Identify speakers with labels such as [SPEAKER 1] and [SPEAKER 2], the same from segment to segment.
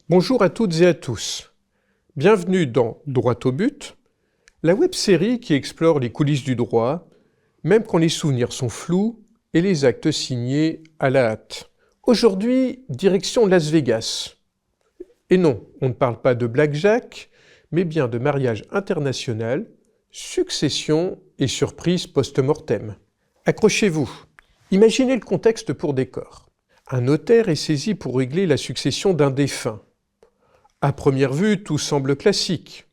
[SPEAKER 1] Bonjour à toutes et à tous. Bienvenue dans Droit au but, la web-série qui explore les coulisses du droit, même quand les souvenirs sont flous et les actes signés à la hâte. Aujourd'hui, direction Las Vegas. Et non, on ne parle pas de blackjack, mais bien de mariage international, succession et surprise post-mortem. Accrochez-vous. Imaginez le contexte pour décor. Un notaire est saisi pour régler la succession d'un défunt. À première vue, tout semble classique.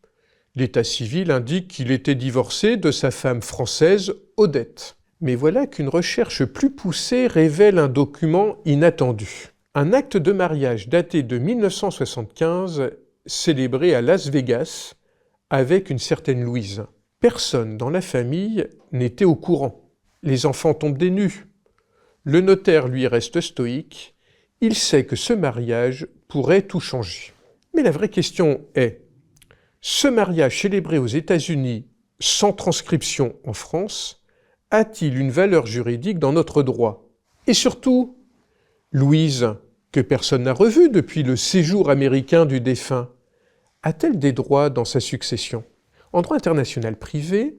[SPEAKER 1] L'état civil indique qu'il était divorcé de sa femme française, Odette. Mais voilà qu'une recherche plus poussée révèle un document inattendu. Un acte de mariage daté de 1975, célébré à Las Vegas, avec une certaine Louise. Personne dans la famille n'était au courant. Les enfants tombent des nues. Le notaire, lui, reste stoïque. Il sait que ce mariage pourrait tout changer. Mais la vraie question est, ce mariage célébré aux États-Unis sans transcription en France a-t-il une valeur juridique dans notre droit? Et surtout, Louise, que personne n'a revue depuis le séjour américain du défunt, a-t-elle des droits dans sa succession? En droit international privé,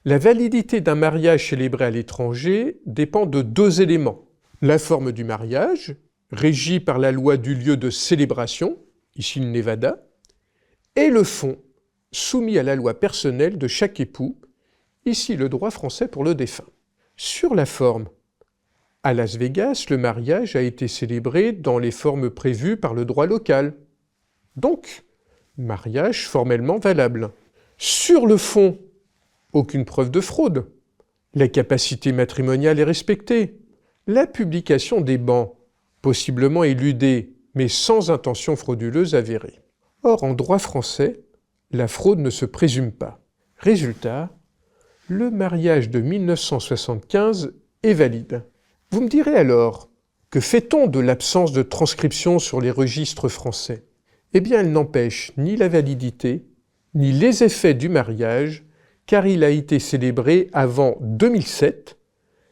[SPEAKER 1] la validité d'un mariage célébré à l'étranger dépend de deux éléments. La forme du mariage, régie par la loi du lieu de célébration, ici le Nevada, et le fond, soumis à la loi personnelle de chaque époux, ici le droit français pour le défunt. Sur la forme, à Las Vegas, le mariage a été célébré dans les formes prévues par le droit local. Donc, mariage formellement valable. Sur le fond, aucune preuve de fraude. La capacité matrimoniale est respectée. La publication des bans, possiblement éludée, mais sans intention frauduleuse avérée. Or, en droit français, la fraude ne se présume pas. Résultat, le mariage de 1975 est valide. Vous me direz alors, que fait-on de l'absence de transcription sur les registres français? Eh bien, elle n'empêche ni la validité, ni les effets du mariage, car il a été célébré avant 2007,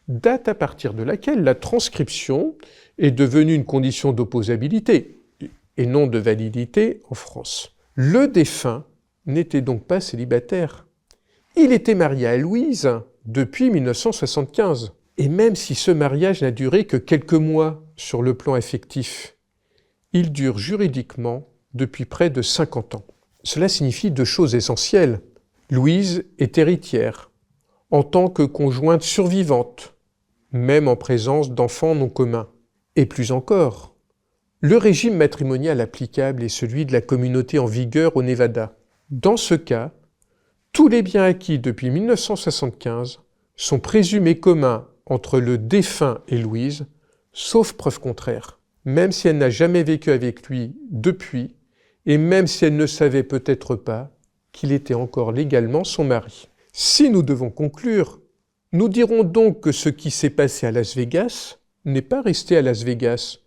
[SPEAKER 1] date à partir de laquelle la transcription est devenue une condition d'opposabilité et non de validité en France. Le défunt n'était donc pas célibataire. Il était marié à Louise depuis 1975. Et même si ce mariage n'a duré que quelques mois sur le plan affectif, il dure juridiquement depuis près de 50 ans. Cela signifie deux choses essentielles. Louise est héritière, en tant que conjointe survivante, même en présence d'enfants non communs. Et plus encore, le régime matrimonial applicable est celui de la communauté en vigueur au Nevada. Dans ce cas, tous les biens acquis depuis 1975 sont présumés communs entre le défunt et Louise, sauf preuve contraire, même si elle n'a jamais vécu avec lui depuis, et même si elle ne savait peut-être pas qu'il était encore légalement son mari. Si nous devons conclure, nous dirons donc que ce qui s'est passé à Las Vegas n'est pas resté à Las Vegas,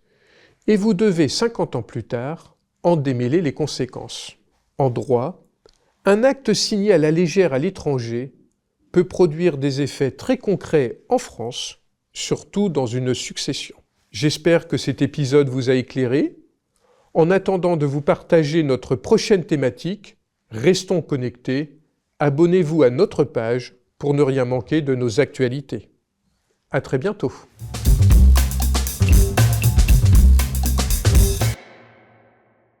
[SPEAKER 1] et vous devez, 50 ans plus tard, en démêler les conséquences. En droit, un acte signé à la légère à l'étranger peut produire des effets très concrets en France, surtout dans une succession. J'espère que cet épisode vous a éclairé. En attendant de vous partager notre prochaine thématique, restons connectés, abonnez-vous à notre page pour ne rien manquer de nos actualités. À très bientôt.